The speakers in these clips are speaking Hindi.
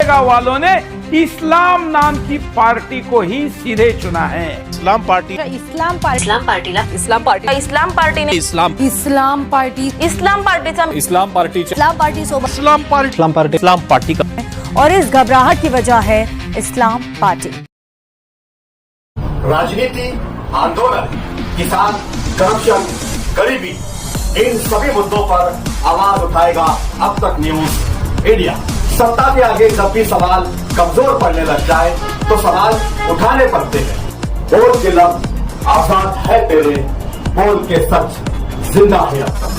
मालेगांव वालों ने इस्लाम नाम की पार्टी को ही सीधे चुना है। इस्लाम पार्टी ने इस्लाम पार्टी का और इस घबराहट की वजह है इस्लाम पार्टी। राजनीति, आंदोलन, किसान, करप्शन, गरीबी, इन सभी मुद्दों पर आवाज उठाएगा अब तक न्यूज इंडिया। सत्ता के आगे जब भी सवाल कमजोर पड़ने लग जाए तो सवाल उठाने पड़ते हैं। बोल के लफ्ज आजाद है तेरे, बोल के सच जिंदा है अब तक।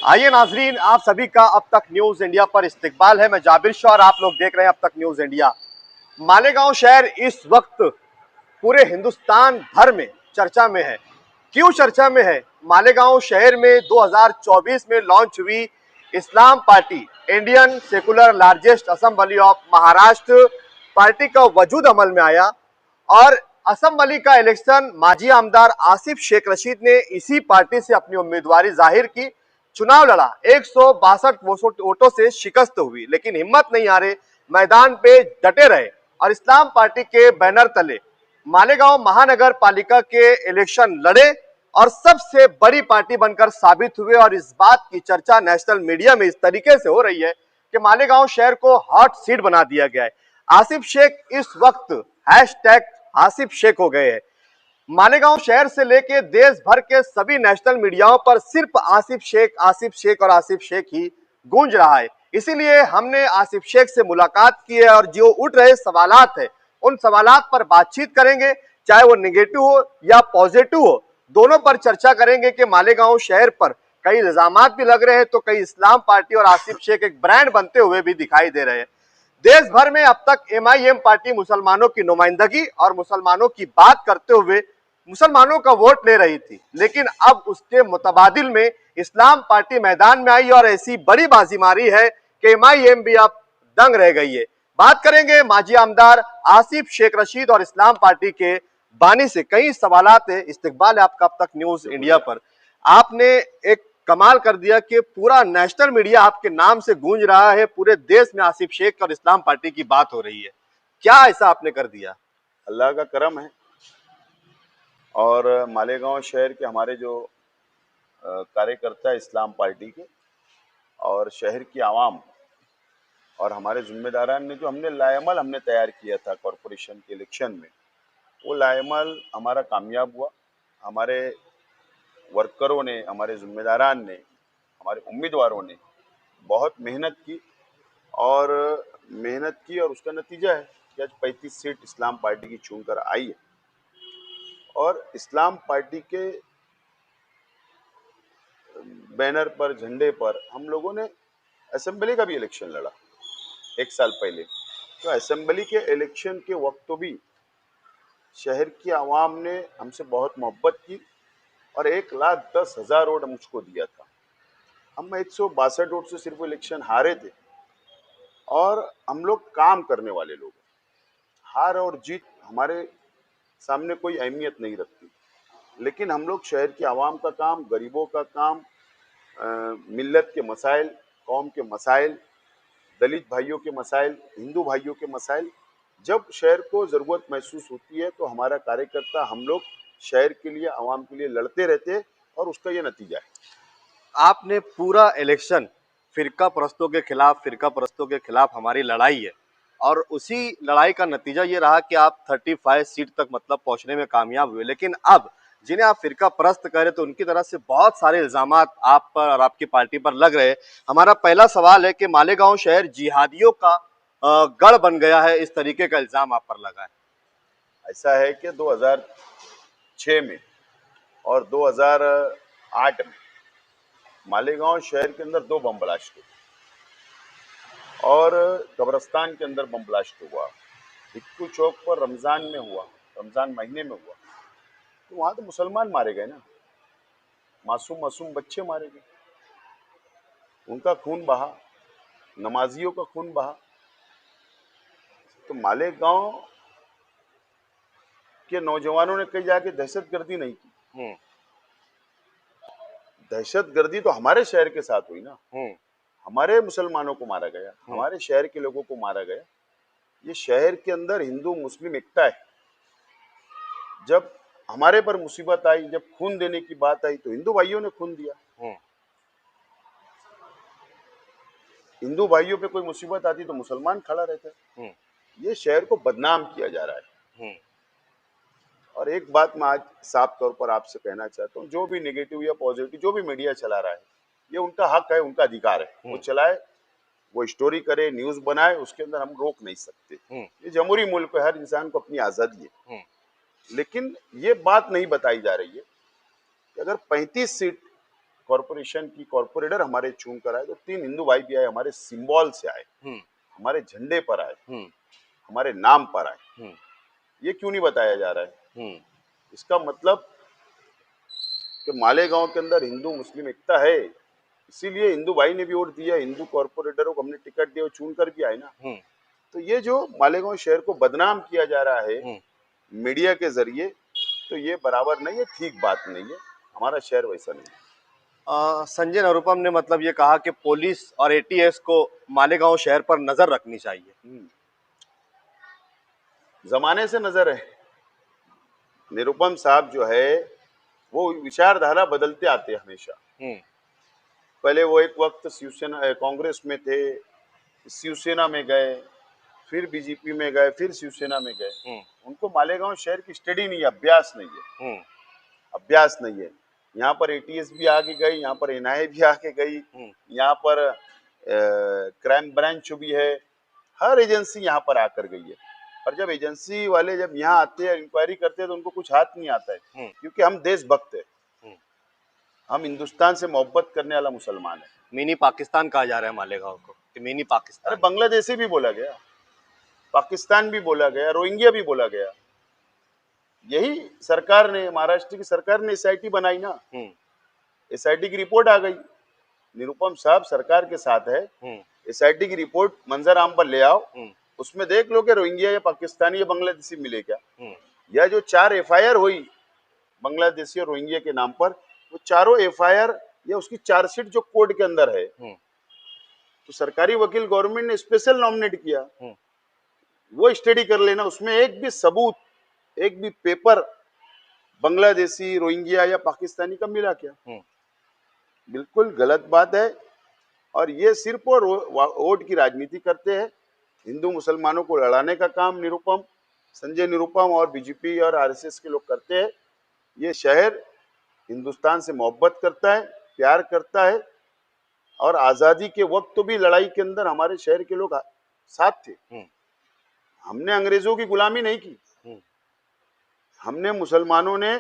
आइए नाजरीन, आप सभी का अब तक न्यूज इंडिया पर इस्तकबाल है। मैं जाबिर शाह और आप लोग देख रहे हैं अब तक न्यूज इंडिया। मालेगांव शहर इस वक्त पूरे हिंदुस्तान भर में चर्चा में है। क्यों चर्चा में है? मालेगांव शहर में 2024 में लॉन्च हुई Islam party, Indian Secular Largest Assembly of Maharashtra party का वजूद अमल में आया और असेंबली का इलेक्शन माजी आमदार आसिफ शेख रशीद ने इसी पार्टी से अपनी उम्मीदवारी जाहिर की, चुनाव लड़ा। 162 वोटों से शिकस्त हुई, लेकिन हिम्मत नहीं हारे, मैदान पे डटे रहे और इस्लाम पार्टी के बैनर तले मालेगांव महानगर पालिका के इलेक्शन लड़े और सबसे बड़ी पार्टी बनकर साबित हुए। और इस बात की चर्चा नेशनल मीडिया में इस तरीके से हो रही है कि मालेगांव शहर को हॉट सीट बना दिया गया है। आसिफ शेख इस वक्त हैशटैग आसिफ शेख हो गए हैं। मालेगांव शहर से लेके देश भर के सभी नेशनल मीडियाओं पर सिर्फ आसिफ शेख और आसिफ शेख ही गूंज रहा है। इसीलिए हमने आसिफ शेख से मुलाकात की है और जो उठ रहे सवालात है उन सवालात पर बातचीत करेंगे, चाहे वो नेगेटिव हो या पॉजिटिव हो, दोनों पर चर्चा करेंगे कि मालेगांव शहर पर कई इल्जामात भी लग रहे हैं तो कई इस्लाम पार्टी और आसिफ शेख एक ब्रांड बनते हुए भी दिखाई दे रहे हैं। देश भर में अब तक MIM पार्टी मुसलमानों की नुमाइंदगी और मुसलमानों की बात करते हुए मुसलमानों का वोट ले रही थी, लेकिन अब उसके मुतबादिल में इस्लाम पार्टी मैदान में आई और ऐसी बड़ी बाजी मारी है कि MIM भी अब दंग रह गई है। बात करेंगे माजी आमदार आसिफ शेख रशीद और इस्लाम पार्टी के बानी से। कई सवालात है, इस्तकबाल है आपका अब तक न्यूज इंडिया पर। आपने एक कमाल कर दिया कि पूरा नेशनल मीडिया आपके नाम से गूंज रहा है, पूरे देश में आसिफ शेख और इस्लाम पार्टी की बात हो रही है। क्या ऐसा आपने कर दिया? अल्लाह का करम है और मालेगांव शहर के हमारे जो कार्यकर्ता इस्लाम पार्टी के और शहर की आवाम और हमारे जिम्मेदारान ने जो हमने लाएमल तैयार किया था कॉरपोरेशन के इलेक्शन में, वो लाएमल हमारा कामयाब हुआ। हमारे वर्करों ने, हमारे जिम्मेदारान ने, हमारे उम्मीदवारों ने बहुत मेहनत की और उसका नतीजा है कि आज 35 सीट इस्लाम पार्टी की चुनकर आई है। और इस्लाम पार्टी के बैनर पर, झंडे पर हम लोगों ने असेंबली का भी इलेक्शन लड़ा 1 साल पहले। तो असेंबली के इलेक्शन के वक्त तो भी शहर की आवाम ने हमसे बहुत मोहब्बत की और 1,10,000 वोट मुझको दिया था। हम 162 वोट से सिर्फ इलेक्शन हारे थे और हम लोग काम करने वाले लोग, हार और जीत हमारे सामने कोई अहमियत नहीं रखती, लेकिन हम लोग शहर की आवाम का काम, गरीबों का काम, मिल्लत के मसाइल, कौम के मसाइल, दलित भाइयों के मसाइल, हिंदू भाइयों के मसाइल, जब शहर को ज़रूरत महसूस होती है तो हमारा कार्यकर्ता, हम लोग शहर के लिए, आवाम के लिए लड़ते रहते हैं और उसका ये नतीजा है। आपने पूरा इलेक्शन फिरका परस्तों के खिलाफ हमारी लड़ाई है और उसी लड़ाई का नतीजा ये रहा कि आप 35 सीट तक मतलब पहुंचने में कामयाब हुए। लेकिन अब जिन्हें आप फिरका परस्त कह रहे तो उनकी तरफ से बहुत सारे इल्जामात आप पर और आपकी पार्टी पर लग रहे हैं। हमारा पहला सवाल है कि मालेगांव शहर जिहादियों का गढ़ बन गया है, इस तरीके का इल्जाम आप पर लगा है। ऐसा है कि 2006 में और 2008 में मालेगांव शहर के अंदर 2 बम ब्लास्ट हुए और कब्रस्तान के अंदर बम ब्लास्ट हुआ। हिक्कू चौक पर रमजान में हुआ, रमजान महीने में हुआ। तो वहां तो मुसलमान मारे गए ना, मासूम बच्चे मारे गए, उनका खून बहा, नमाजियों का खून बहा। तो मालेगांव के नौजवानों ने कहीं जाके दहशतगर्दी नहीं की। दहशतगर्दी तो हमारे शहर के साथ हुई ना। हमारे मुसलमानों को मारा गया, हमारे शहर के लोगों को मारा गया। ये शहर के अंदर हिंदू मुस्लिम एकता है। जब हमारे पर मुसीबत आई, जब खून देने की बात आई, तो हिंदू भाइयों ने खून दिया। हिंदू भाइयों पे कोई मुसीबत आती तो मुसलमान खड़ा रहता। ये शहर को बदनाम किया जा रहा है। और एक बात मैं आज साफ तौर पर आपसे कहना चाहता हूँ, जो भी नेगेटिव या पॉजिटिव जो भी मीडिया चला रहा है, ये उनका हक है, उनका अधिकार है। वो चलाए, वो स्टोरी करे, न्यूज बनाए, उसके अंदर हम रोक नहीं सकते। ये जमहूरी मुल्क है, हर इंसान को अपनी आजादी है। लेकिन ये बात नहीं बताई जा रही है कि अगर 35 सीट कॉर्पोरेशन की कॉर्पोरेटर हमारे चुन कर आए, तो 3 हिंदू भाई भी आए, हमारे सिंबल से आए, हमारे झंडे पर आए, हमारे नाम पर आए। ये क्यों नहीं बताया जा रहा है? इसका मतलब कि मालेगांव के अंदर हिंदू मुस्लिम एकता है, इसीलिए हिंदू भाई ने भी वोट दिया, हिंदू कॉर्पोरेटरों को हमने टिकट दिया, चुन कर भी आए ना। तो ये जो मालेगांव शहर को बदनाम किया जा रहा है मीडिया के जरिए, तो ये बराबर नहीं है, ठीक बात नहीं है। हमारा शहर वैसा नहीं है। संजय निरुपम ने मतलब ये कहा कि पुलिस और एटीएस को मालेगांव शहर पर नजर रखनी चाहिए। जमाने से नजर है। निरुपम साहब जो है वो विचारधारा बदलते आते हमेशा। पहले वो एक वक्त शिवसेना कांग्रेस में थे, शिवसेना में गए, फिर बीजेपी में गए, फिर शिवसेना में गए। उनको मालेगांव शहर की स्टडी नहीं है, अभ्यास नहीं है। अभ्यास नहीं है। यहाँ पर एटीएस भी आगे गई, यहाँ पर एनआईए भी आगे गई, यहाँ पर क्राइम ब्रांच भी है, हर एजेंसी यहाँ पर आकर गई है। और जब एजेंसी वाले जब यहाँ आते हैं, इंक्वायरी करते हैं, तो उनको कुछ हाथ नहीं आता है, क्योंकि हम देशभक्त है, हम हिंदुस्तान से मोहब्बत करने वाला मुसलमान है। मिनी पाकिस्तान कहा जा रहा है मालेगांव को, कि मिनी पाकिस्तान। अरे बांग्लादेशी भी बोला गया, पाकिस्तान भी बोला गया, रोहिंग्या भी बोला गया। यही सरकार ने, महाराष्ट्र की सरकार ने एसआईटी बनाई ना। एसआईटी की रिपोर्ट आ गई, निरुपम साहब सरकार के साथ है, एसआईटी की रिपोर्ट मंजर आम पर ले आओ, उसमें देख लो कि रोहिंग्या या पाकिस्तानी या बांग्लादेशी मिले क्या। या जो 4 एफआईआर हुई बांग्लादेशी और रोहिंग्या के नाम पर, वो चारों एफआईआर या उसकी चार्जशीट जो कोर्ट के अंदर है, तो सरकारी वकील गवर्नमेंट ने स्पेशल नॉमिनेट किया, वो स्टडी कर लेना। उसमें एक भी सबूत, एक भी पेपर बांग्लादेशी, रोहिंग्या या पाकिस्तानी का मिला क्या? बिल्कुल गलत बात है। और ये सिर्फ वोट की राजनीति करते हैं। हिंदू मुसलमानों को लड़ाने का काम निरुपम, संजय निरुपम और बीजेपी और आरएसएस के लोग करते हैं। ये शहर हिंदुस्तान से मोहब्बत करता है, प्यार करता है, और आजादी के वक्त तो भी लड़ाई के अंदर हमारे शहर के लोग साथ थे। हमने अंग्रेजों की गुलामी नहीं की, हमने मुसलमानों ने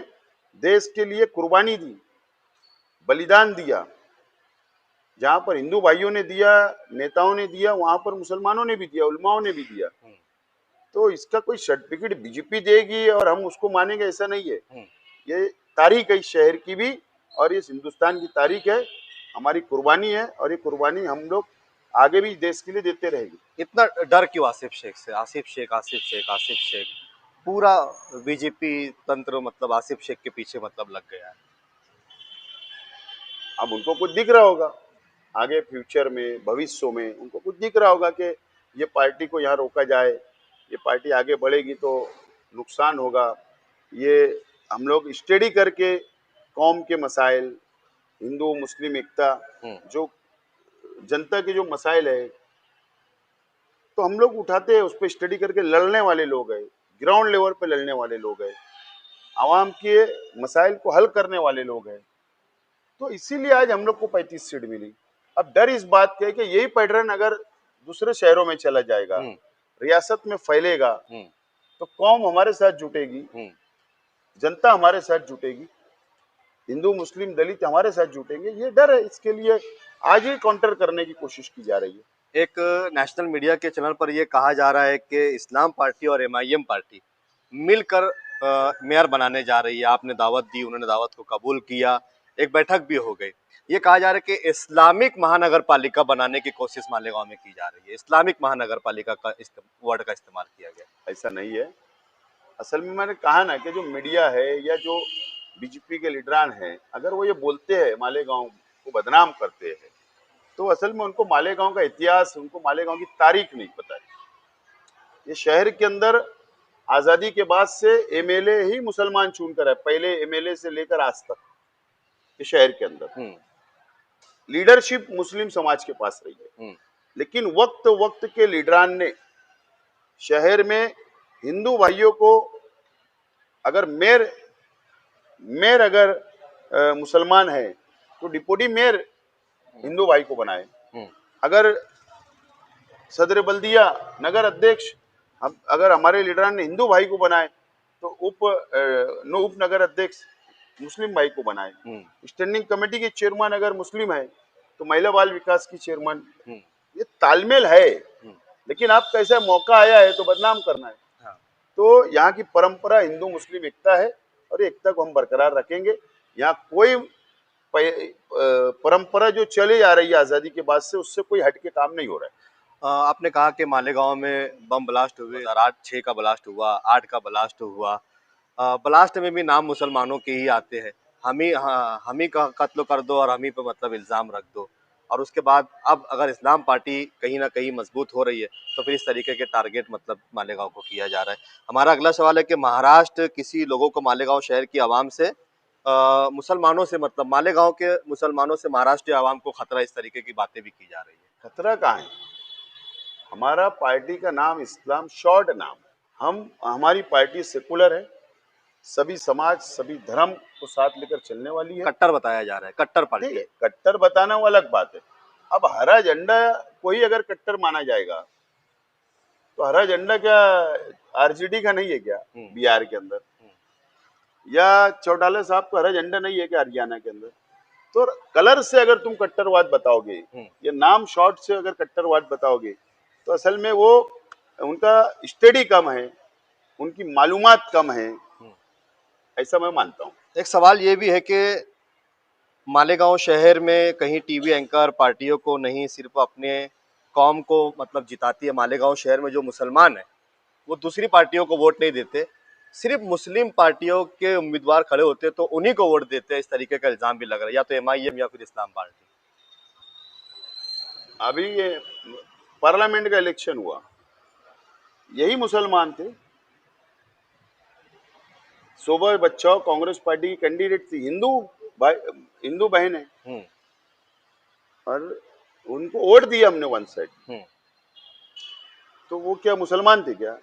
देश के लिए कुर्बानी दी, बलिदान दिया। जहां पर हिंदू भाइयों ने दिया, नेताओं ने दिया, वहां पर मुसलमानों ने भी दिया, उलमाओं ने भी दिया। तो इसका कोई सर्टिफिकेट बीजेपी देगी और हम उसको मानेंगे, ऐसा नहीं है। ये तारीख है इस शहर की भी, और इस हिंदुस्तान की तारीख है, हमारी कुर्बानी है, और ये कुर्बानी हम लोग आगे भी देश के लिए देते रहेंगे। इतना डर क्यों आसिफ शेख से? आसिफ शेख, आसिफ शेख, आसिफ शेख, पूरा बीजेपी तंत्र मतलब आसिफ शेख के पीछे मतलब लग गया है। अब उनको कुछ दिख रहा होगा आगे फ्यूचर में, भविष्य में उनको कुछ दिख रहा होगा कि ये पार्टी को यहाँ रोका जाए, ये पार्टी आगे बढ़ेगी तो नुकसान होगा। ये हम लोग स्टडी करके कौम के मसाइल, हिंदू मुस्लिम एकता, जो जनता के जो मसाइल है, तो हम लोग उठाते हैं, उस पर स्टडी करके लड़ने वाले लोग हैं, ग्राउंड लेवल पे लड़ने वाले लोग हैं, आवाम के मसाइल को हल करने वाले लोग हैं। तो इसीलिए आज हम लोग को 35 सीट मिली। अब डर इस बात का है कि यही पैटर्न अगर दूसरे शहरों में चला जाएगा, रियासत में फैलेगा, तो कौम हमारे साथ जुटेगी, जनता हमारे साथ जुटेगी, हिंदू मुस्लिम दलित हमारे साथ जुटेंगे। ये डर है, इसके लिए आज ही काउंटर करने की कोशिश की जा रही है। एक नेशनल मीडिया के चैनल पर यह कहा जा रहा है कि इस्लाम पार्टी और एमआईएम पार्टी मिलकर मेयर बनाने जा रही है। आपने दावत दी, उन्होंने दावत को कबूल किया, एक बैठक भी हो गई। ये कहा जा रहा है कि इस्लामिक महानगर पालिका बनाने की कोशिश मालेगांव में की जा रही है। इस्लामिक महानगर पालिका का वर्ड का इस्तेमाल किया गया। ऐसा नहीं है। असल में मैंने कहा ना कि जो मीडिया है या जो बीजेपी के लीडरान हैं, अगर वो ये बोलते हैं, मालेगांव को बदनाम करते हैं, तो असल में उनको मालेगांव का इतिहास, उनको मालेगांव की तारीख नहीं पता है। ये शहर के अंदर आजादी के बाद से एमएलए ही मुसलमान चुनकर है, पहले एमएलए से लेकर आज तक ये शहर के अंदर लीडरशिप मुस्लिम समाज के पास रही है। लेकिन वक्त वक्त के लीडरान ने शहर में हिंदू भाइयों को, अगर मेयर अगर मुसलमान है तो डिप्टी मेयर हिंदू भाई को बनाए, अगर सदर बल्दिया नगर अध्यक्ष अगर हमारे लीडरान ने हिंदू भाई को बनाए तो उप नगर अध्यक्ष मुस्लिम भाई को बनाए, स्टैंडिंग कमेटी के चेयरमैन अगर मुस्लिम है तो महिला बाल विकास की चेयरमैन। ये तालमेल है, लेकिन आप कैसे मौका आया है तो बदनाम करना है। तो यहाँ की परंपरा हिंदू मुस्लिम एकता है और एकता को हम बरकरार रखेंगे। यहाँ कोई परंपरा जो चली आ रही है आजादी के बाद से, उससे कोई हटके काम नहीं हो रहा है। आपने कहा कि मालेगांव में बम ब्लास्ट हुए, 6 का ब्लास्ट हुआ, 8 का ब्लास्ट हुआ। ब्लास्ट में भी नाम मुसलमानों के ही आते हैं। हम ही का कत्ल कर दो और हम ही पे मतलब इल्ज़ाम रख दो। और उसके बाद अब अगर इस्लाम पार्टी कहीं ना कहीं मजबूत हो रही है तो फिर इस तरीके के टारगेट मतलब मालेगांव को किया जा रहा है। हमारा अगला सवाल है कि महाराष्ट्र किसी लोगों को मालेगांव शहर की आवाम से मुसलमानों से मतलब मालेगांव के मुसलमानों से महाराष्ट्र आवाम को खतरा, इस तरीके की बातें भी की जा रही है। खतरा कहाँ है? हमारा पार्टी का नाम इस्लाम शॉर्ट नाम है। हमारी पार्टी सेकुलर है, सभी समाज सभी धर्म को साथ लेकर चलने वाली है। कट्टर बताया जा रहा है, कट्टर पार्टी है। कट्टर बताना वो अलग बात है। अब हरा झंडा को ही अगर कट्टर माना जाएगा तो हरा झंडा क्या आरजेडी का नहीं है क्या बिहार के अंदर, या चौटाला साहब को हरा झंडा नहीं है क्या हरियाणा के अंदर? तो कलर से अगर तुम कट्टरवाद बताओगे या नाम शॉर्ट से अगर कट्टरवाद बताओगे तो असल में वो उनका स्टडी कम है, उनकी मालूमात कम है, ऐसा मैं मानता हूँ। एक सवाल ये भी है कि मालेगांव शहर में कहीं टीवी एंकर पार्टियों को नहीं, सिर्फ अपने कौम को मतलब जिताती है। मालेगांव शहर में जो मुसलमान है वो दूसरी पार्टियों को वोट नहीं देते, सिर्फ मुस्लिम पार्टियों के उम्मीदवार खड़े होते तो उन्हीं को वोट देते हैं। इस तरीके का इल्जाम भी लग रहा है, या तो एमआईएम या फिर इस्लाम पार्टी। अभी ये पार्लियामेंट का इलेक्शन हुआ, यही मुसलमान थे। शोभा बच्चा कांग्रेस पार्टी की कैंडिडेट थी, हिंदू बहन है, और उनको वोट दिया हमने वन साइड। तो वो क्या मुसलमान थे क्या?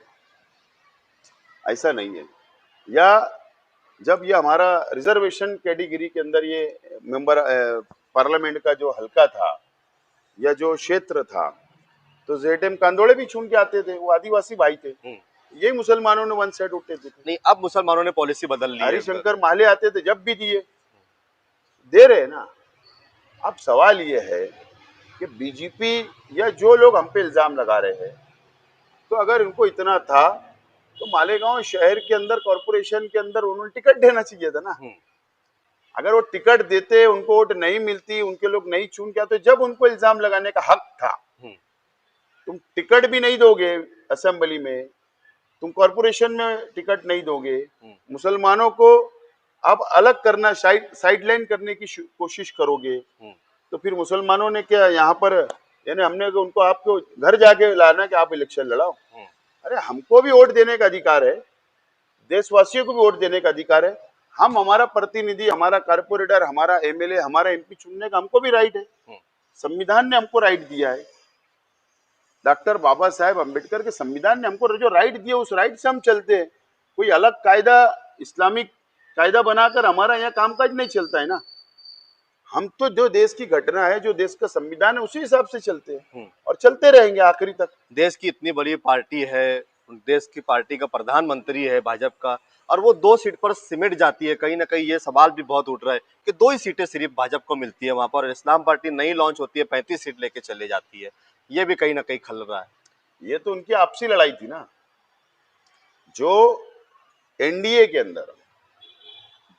ऐसा नहीं है। या जब ये हमारा रिजर्वेशन कैटेगरी के अंदर ये मेंबर पार्लियामेंट का जो हल्का था या जो क्षेत्र था, तो जेएमएम कांदोड़े भी चुन के आते थे, वो आदिवासी भाई थे। यही मुसलमानों ने वन साइड उठते थे। नहीं, अब मुसलमानों ने पॉलिसी बदल ली है। हरिशंकर माले आते थे, जब भी दे रहे ना। अब सवाल ये है कि बीजेपी या जो लोग हम पे इल्जाम लगा रहे हैं, तो अगर इनको इतना था तो मालेगांव शहर के अंदर कॉर्पोरेशन के अंदर उन्होंने टिकट देना चाहिए था ना। अगर वो टिकट देते, उनको वोट नहीं मिलती, उनके लोग नहीं चुन के आते, जब उनको इल्जाम लगाने का हक था। तुम टिकट भी नहीं दोगे असेंबली में, तुम कॉर्पोरेशन में टिकट नहीं दोगे, मुसलमानों को अब अलग करना, साइडलाइन करने की कोशिश करोगे, तो फिर मुसलमानों ने क्या यहाँ पर, यानी हमने उनको आपको घर जाके लाना कि आप इलेक्शन लड़ाओ? अरे हमको भी वोट देने का अधिकार है, देशवासियों को भी वोट देने का अधिकार है। हम हमारा प्रतिनिधि, हमारा कारपोरेटर, हमारा एमएलए, हमारा एमपी चुनने का हमको भी राइट है। संविधान ने हमको राइट दिया है। डॉक्टर बाबा साहेब अम्बेडकर के संविधान ने हमको जो राइट दिया, उस राइट से हम चलते हैं। कोई अलग कायदा, इस्लामिक कायदा बनाकर हमारा यहाँ कामकाज नहीं चलता है ना। हम तो जो देश की घटना है, जो देश का संविधान है, उसी हिसाब से चलते हैं और चलते रहेंगे आखिरी तक। देश की इतनी बड़ी पार्टी है, देश की पार्टी का प्रधानमंत्री है भाजपा का, और वो 2 सीट पर सिमट जाती है। कहीं ना कहीं ये सवाल भी बहुत उठ रहा है कि 2 ही सीटें सिर्फ भाजपा को मिलती है वहां पर, इस्लाम पार्टी नई लॉन्च होती है, 35 सीट लेके चले जाती है। ये भी कहीं ना कहीं खल रहा है। ये तो उनकी आपसी लड़ाई थी ना। जो एनडीए के अंदर,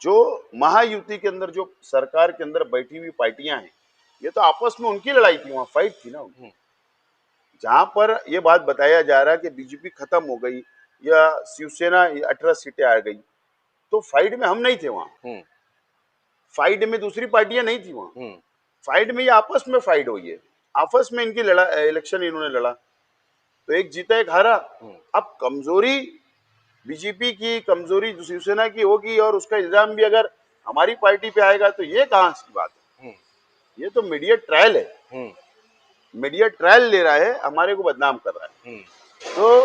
जो महायुति के अंदर, जो सरकार के अंदर बैठी हुई पार्टियां हैं, ये तो आपस में उनकी लड़ाई थी, वहां फाइट थी ना उनकी। जहां पर ये बात बताया जा रहा है कि बीजेपी खत्म हो गई या शिवसेना 18 सीटें आ गई, तो फाइट में हम नहीं थे वहां। फाइट में दूसरी पार्टियां नहीं थी वहां। फाइट में ये आपस में फाइट हुई है, आपस में इनकी लड़ा इलेक्शन इन्होंने लड़ा, तो एक जीता एक हारा। अब कमजोरी बीजेपी की, कमजोरी शिवसेना की होगी और उसका इल्जाम भी अगर हमारी पार्टी पे आएगा तो ये कहाँ की बात है? ये तो मीडिया ट्रायल है, मीडिया ट्रायल ले रहा है, हमारे को बदनाम कर रहा है। तो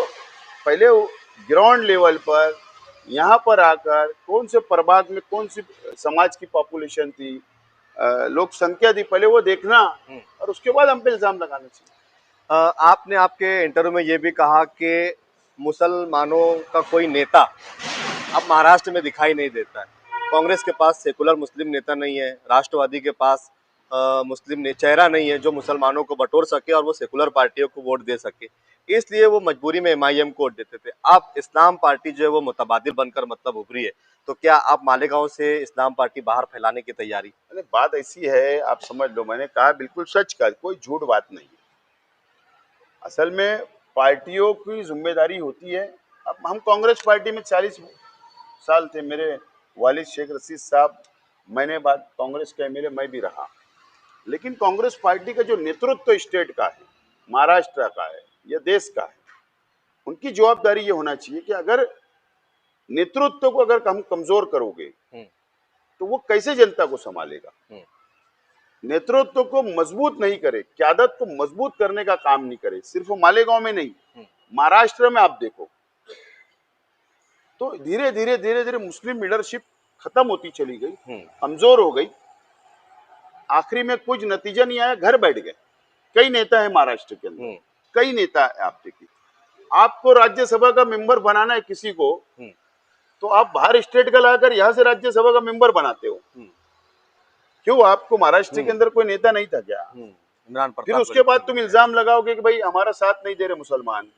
पहले ग्राउंड लेवल पर यहाँ पर आकर कौन से प्रभाग में कौन सी समाज की पॉपुलेशन थी, लोक संख्या थी, पहले वो देखना और उसके बाद हम पे इल्जाम लगाना चाहिए। आपने आपके इंटरव्यू में ये भी कहा कि मुसलमानों का कोई नेता अब महाराष्ट्र में दिखाई नहीं देता है। कांग्रेस के पास सेकुलर मुस्लिम नेता नहीं है, राष्ट्रवादी के पास मुस्लिम चेहरा नहीं है जो मुसलमानों को बटोर सके और वो सेकुलर पार्टियों को वोट दे सके, इसलिए वो मजबूरी में एमआईएम को वोट देते थे। अब इस्लाम पार्टी जो है वो मुतबादिल बनकर मतलब उभरी है, तो क्या आप मालेगांव से इस्लाम पार्टी बाहर फैलाने की तैयारी? अरे बात ऐसी है, आप समझ लो, मैंने कहा बिल्कुल सच का, कोई झूठ बात नहीं है। असल में पार्टियों की जिम्मेदारी होती है। अब हम कांग्रेस पार्टी में 40 साल थे, मेरे वालिद शेख रशीद साहब, मैंने बात कांग्रेस का एमएलए मैं भी रहा, लेकिन कांग्रेस पार्टी का जो नेतृत्व स्टेट का है, महाराष्ट्र का है या देश का है, उनकी जवाबदारी ये होना चाहिए कि अगर नेतृत्व को अगर हम कमजोर करोगे तो वो कैसे जनता को संभालेगा। नेतृत्व को मजबूत नहीं करे, क़यादत को मजबूत करने का काम नहीं करे, सिर्फ मालेगांव में नहीं, महाराष्ट्र में आप देखो तो धीरे धीरे मुस्लिम लीडरशिप खत्म होती चली गई, कमजोर हो गई, आखिरी में कुछ नतीजा नहीं आया, घर बैठ गए। कई नेता है महाराष्ट्र के अंदर, कई नेता है, आप देखिए, आपको राज्यसभा का मेंबर बनाना है किसी को, तो आप बाहर स्टेट का लाकर यहाँ से राज्यसभा का मेंबर बनाते हो। क्यों? आपको महाराष्ट्र के अंदर कोई नेता नहीं था क्या? फिर उसके बाद तुम इल्जाम लगाओगे कि भाई हमारा साथ नहीं दे रहे मुसलमान।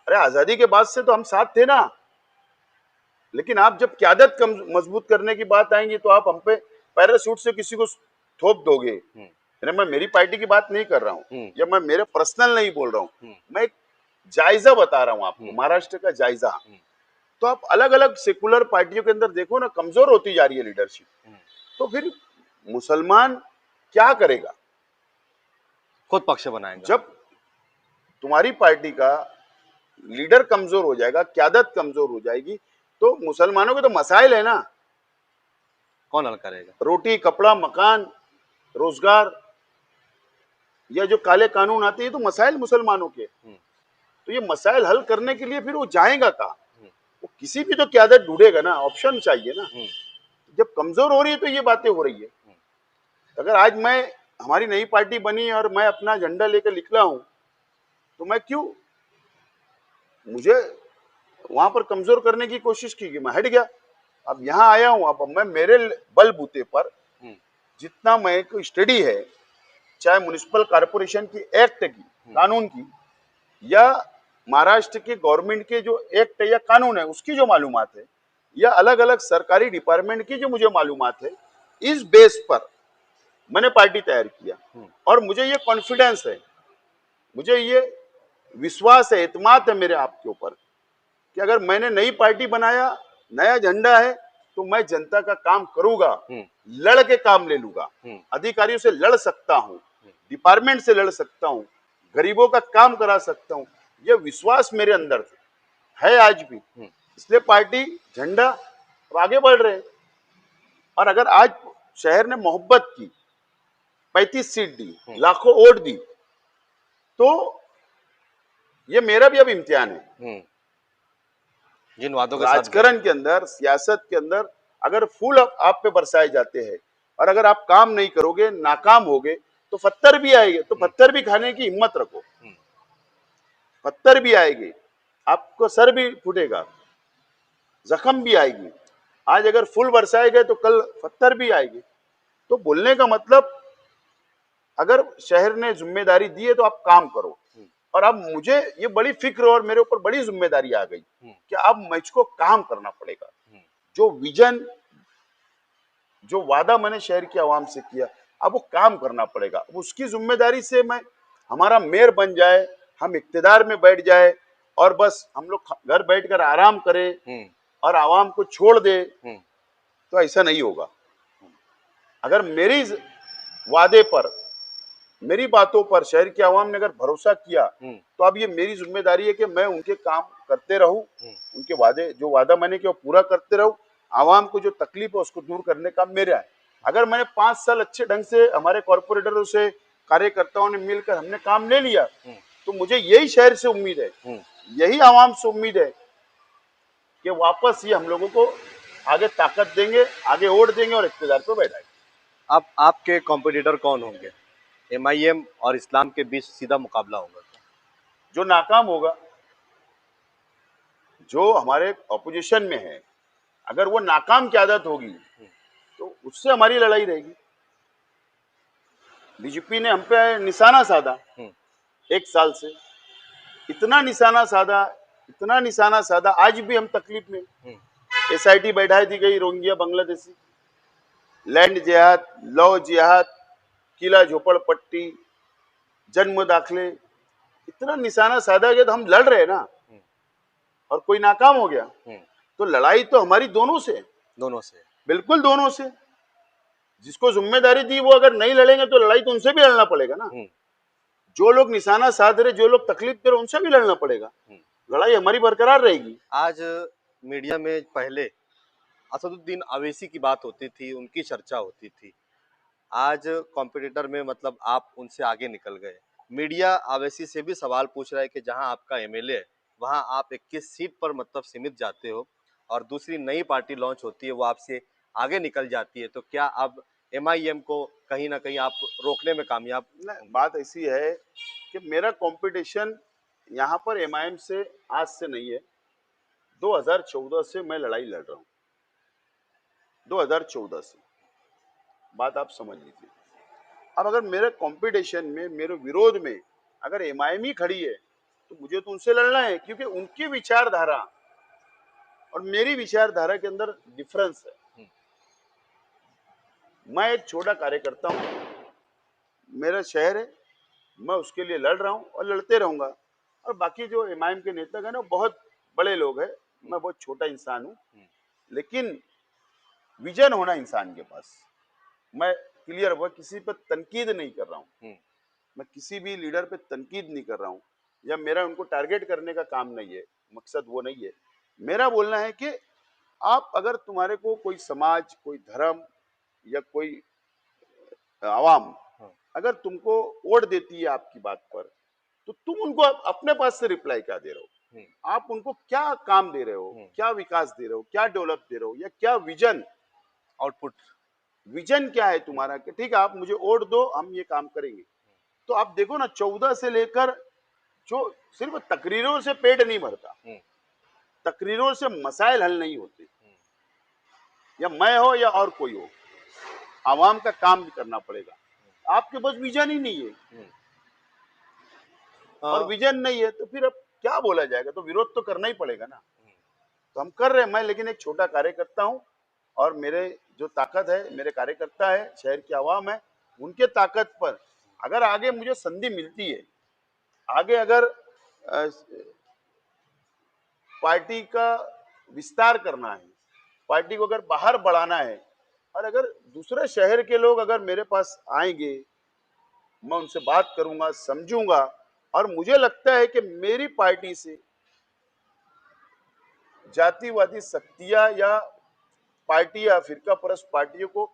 अरे आजादी के बाद से तो हम साथ थे ना, लेकिन आप जब क़यादत मजबूत करने की बात आएंगी तो आप हम पे पैराशूट से किसी को थोप दोगे। मैं मेरी पार्टी की बात नहीं कर रहा हूँ या मैं मेरे पर्सनल नहीं बोल रहा हूँ, मैं एक जायजा बता रहा हूँ आपको, महाराष्ट्र का जायजा। तो आप अलग अलग सेकुलर पार्टियों के अंदर देखो ना, कमजोर होती जा रही है लीडरशिप, तो फिर मुसलमान क्या करेगा? खुद पक्ष बनाएंगे। जब तुम्हारी पार्टी का लीडर कमजोर हो जाएगा, क़यादत कमजोर हो जाएगी, तो मुसलमानों के तो मसाइल है ना, कौन हल करेगा? रोटी, कपड़ा, मकान, रोजगार, या जो काले कानून आते हैं, तो मसाइल मुसलमानों के। तो ये मसाइल हल करने के लिए फिर वो जाएगा कहाँ? वो किसी भी तो क़यादत ढूंढेगा ना, ऑप्शन चाहिए ना। जब कमजोर हो रही है तो ये बातें हो रही है। अगर आज हमारी नई पार्टी बनी और मैं अपना झंडा लेकर निकला हूं, तो मैं क्यों, मुझे वहां पर कमजोर करने की कोशिश की, मैं हट गया। अब यहाँ आया हूं, अब मैं मेरे बलबूते पर जितना मैं को स्टडी है, चाहे म्युनिसिपल कॉर्पोरेशन की एक्ट की, कानून की, या महाराष्ट्र के गवर्नमेंट के जो एक्ट या कानून है उसकी जो मालूमात है, या अलग अलग सरकारी डिपार्टमेंट की जो मुझे मालूमात है, इस बेस पर मैंने पार्टी तैयार किया। और मुझे ये कॉन्फिडेंस है, मुझे ये विश्वास है, एतमाद है मेरे आप के ऊपर कि अगर मैंने नई पार्टी बनाया, नया झंडा है, तो मैं जनता का काम करूंगा, लड़ के काम ले लूंगा, अधिकारियों से लड़ सकता हूं, डिपार्टमेंट से लड़ सकता हूं, गरीबों का काम करा सकता हूं। यह विश्वास मेरे अंदर है आज भी, इसलिए पार्टी, झंडा आगे बढ़ रहे हैं। और अगर आज शहर ने मोहब्बत की, 35 सीट दी, लाखों वोट दी, तो ये मेरा भी अब इम्तिहान है। जिन वादों के राजकारण के अंदर, सियासत के अंदर अगर फूल आप पे बरसाए जाते हैं और अगर आप काम नहीं करोगे, नाकाम होगे, तो पत्थर भी आएंगे, तो पत्थर भी खाने की हिम्मत रखो। पत्थर भी आएंगे, आपको सर भी फूटेगा, जख्म भी आएगी। आज अगर फूल बरसाए गए तो कल पत्थर भी आएंगे। तो बोलने का मतलब, अगर शहर ने जिम्मेदारी दी है तो आप काम करो। और अब मुझे ये बड़ी फिक्र और मेरे ऊपर बड़ी जिम्मेदारी आ गई कि अब मुझको काम करना पड़ेगा। जो विजन, जो वादा मैंने शहर की आवाम से किया, अब वो काम करना पड़ेगा। अब उसकी जिम्मेदारी से हमारा मेयर बन जाए, हम इक्तिदार में बैठ जाए और बस हम लोग घर बैठकर आराम करें और आवाम को छोड़ दे, तो ऐसा नहीं होगा। अगर मेरी वादे पर, मेरी बातों पर शहर की आवाम ने अगर भरोसा किया तो अब ये मेरी जिम्मेदारी है कि मैं उनके काम करते रहूं, उनके वादे, जो वादा मैंने किया वो पूरा करते रहूं, आवाम को जो तकलीफ है उसको दूर करने का मेरा है। अगर मैंने 5 साल अच्छे ढंग से हमारे कॉर्पोरेटरों से, कार्यकर्ताओं ने मिलकर हमने काम ले लिया, तो मुझे यही शहर से उम्मीद है, यही आवाम से उम्मीद है कि वापस ये हम लोगों को आगे ताकत देंगे, आगे वोट देंगे और इख्तियार पे बैठाएंगे। अब आपके कॉम्पिटिटर कौन होंगे? एमआईएम और इस्लाम के बीच सीधा मुकाबला होगा? जो नाकाम होगा, जो हमारे ऑपोजिशन में है, अगर वो नाकाम की आदत होगी तो उससे हमारी लड़ाई रहेगी। बीजेपी ने हम पे निशाना साधा 1 साल से, इतना निशाना साधा, इतना निशाना साधा, आज भी हम तकलीफ में। एसआईटी बैठाई दी गई, रोहिंग्या बांग्लादेशी, लैंड जिहाद, लॉ जिहाद, किला झोपड़पट्टी, जन्म दाखले, इतना निशाना साधा गया। तो हम लड़ रहे हैं ना, और कोई नाकाम हो गया तो लड़ाई तो हमारी दोनों से, दोनों से, बिल्कुल दोनों से। जिसको जिम्मेदारी दी वो अगर नहीं लड़ेंगे तो लड़ाई तो उनसे भी लड़ना पड़ेगा ना। जो लोग निशाना साध रहे, जो लोग तकलीफ दे रहे, उनसे भी लड़ना पड़ेगा। लड़ाई हमारी बरकरार रहेगी। आज मीडिया में पहले असदुद्दीन अवैसी की बात होती थी, उनकी चर्चा होती थी। आज कॉम्पिटिटर में मतलब आप उनसे आगे निकल गए। मीडिया अवैसी से भी सवाल पूछ रहा है कि जहां आपका एमएलए है वहां आप 21 सीट पर मतलब सीमित जाते हो और दूसरी नई पार्टी लॉन्च होती है वो आपसे आगे निकल जाती है, तो क्या अब एमआईएम को कहीं ना कहीं आप रोकने में कामयाब? नहीं, बात ऐसी है कि मेरा कंपटीशन यहाँ पर एमआईएम से आज से नहीं है, 2014 से मैं लड़ाई लड़ रहा हूँ। 2014 से, बात आप समझ लीजिए। अब अगर मेरे कंपटीशन में, मेरे विरोध में अगर एमआईएम ही खड़ी है तो मुझे तो उनसे लड़ना है, क्योंकि उनकी विचारधारा और मेरी विचारधारा के अंदर डिफरेंस है। मैं एक छोटा कार्यकर्ता हूं, मेरा शहर है, मैं उसके लिए लड़ रहा हूं और लड़ते रहूंगा। और बाकी जो एमआईएम के नेता हैं ना, बहुत बड़े लोग हैं, मैं बहुत छोटा इंसान हूं, लेकिन विजन होना इंसान के पास। मैं क्लियर हुआ, किसी पर तनकीद नहीं कर रहा हूं, मैं किसी भी लीडर पे तनकीद नहीं कर रहा हूं, या मेरा उनको टारगेट करने का काम नहीं है, मकसद वो नहीं है। मेरा बोलना है कि आप अगर तुम्हारे को कोई समाज, कोई धर्म या कोई आवाम अगर तुमको वोट देती है आपकी बात पर, तो तुम उनको अपने पास से रिप्लाई क्या दे रहे हो, आप उनको क्या काम दे रहे हो, क्या विकास दे रहे हो, क्या डेवलप दे रहे हो, या क्या विजन, आउटपुट, विजन क्या है तुम्हारा कि ठीक है आप मुझे वोट दो, हम ये काम करेंगे। तो आप देखो ना, 14 से लेकर, जो सिर्फ तकरीरों से पेट नहीं भरता, तकरीरों से मसाइल हल नहीं होते, या मैं हो या और कोई हो, आवाम का काम भी करना पड़ेगा। आपके पास विजन ही नहीं है, और विजन नहीं है तो फिर अब क्या बोला जाएगा, तो विरोध तो करना ही पड़ेगा ना। तो हम कर रहे हैं, मैं लेकिन एक छोटा कार्यकर्ता हूं, और मेरे जो ताकत है, मेरे कार्यकर्ता है, शहर की आवाम है, उनके ताकत पर अगर आगे मुझे संधि मिलती है, आगे अगर पार्टी का विस्तार करना है, पार्टी को अगर बाहर बढ़ाना है, और अगर दूसरे शहर के लोग अगर मेरे पास आएंगे, मैं उनसे बात करूंगा, समझूंगा, और मुझे लगता है कि मेरी पार्टी से जातिवादी शक्तियां या पार्टी या फिरका परस्त पार्टियों को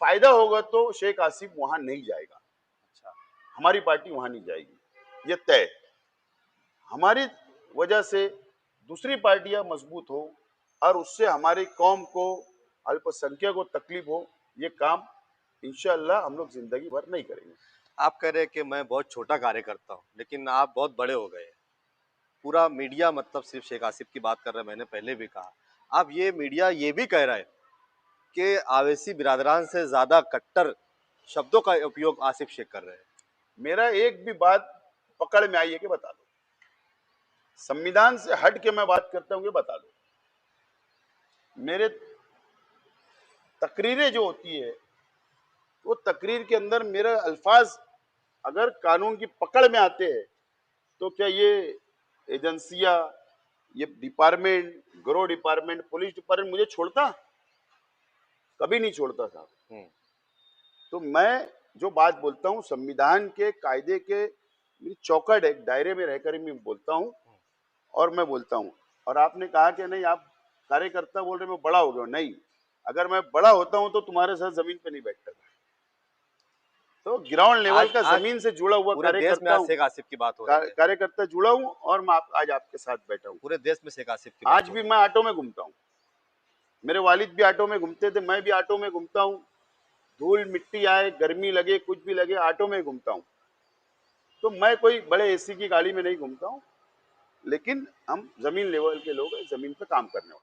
फायदा होगा तो शेख आसिफ वहां नहीं जाएगा। अच्छा, हमारी पार्टी वहां नहीं जाएगी, ये तय। हमारी वजह से दूसरी पार्टियां मजबूत हो और उससे हमारी कौम को, अल्पसंख्यक को तकलीफ हो, ये काम इंशाअल्लाह हम लोग जिंदगी भर नहीं करेंगे। आप कह रहे हैं कि मैं बहुत छोटा कार्यकर्ता हूँ, लेकिन आप बहुत बड़े हो गए। पूरा मीडिया मतलब सिर्फ शेख आसिफ की बात कर रहा है, मैंने पहले भी कहा। अब ये मीडिया ये भी कह रहा है कि आवेसी बिरादरान से ज्यादा कट्टर शब्दों का उपयोग आसिफ शेख कर रहे हैं। मेरा एक भी बात पकड़ में आई है कि बता दो, संविधान से हट के मैं बात करता हूं कि बता दो। मेरे तकरीरें जो होती है, वो तकरीर के अंदर मेरे अल्फाज अगर कानून की पकड़ में आते हैं, तो क्या ये एजेंसियां, ये डिपार्टमेंट, गृह डिपार्टमेंट, पुलिस डिपार्टमेंट मुझे छोड़ता? कभी नहीं छोड़ता साहब। तो मैं जो बात बोलता हूँ संविधान के कायदे के मेरी चौकट है, एक दायरे में रहकर मैं बोलता हूँ और मैं बोलता हूँ। और आपने कहा कि नहीं आप कार्यकर्ता बोल रहे मैं बड़ा हो गया, नहीं, अगर मैं बड़ा होता हूँ तो तुम्हारे साथ जमीन पे नहीं बैठता था। तो ग्राउंड लेवल का आज जमीन से जुड़ा हुआ पूरे देश में कार्यकर्ता आज हूँ, शेख आसिफ की बात हो रही है। कार्यकर्ता जुड़ा हूँ और मैं आज आपके साथ बैठा हूँ। पूरे देश में शेख आसिफ की बात आज हो भी रही मैं ऑटो में घूमता हूँ, मेरे वालिद भी ऑटो में घूमते थे, मैं भी ऑटो में घूमता हूँ। धूल मिट्टी आए, गर्मी लगे, कुछ भी लगे, ऑटो में घूमता हूँ। तो मैं कोई बड़े एसी की गाड़ी में नहीं घूमता हूँ, लेकिन हम जमीन लेवल के लोग हैं, जमीन पे काम करने वाले।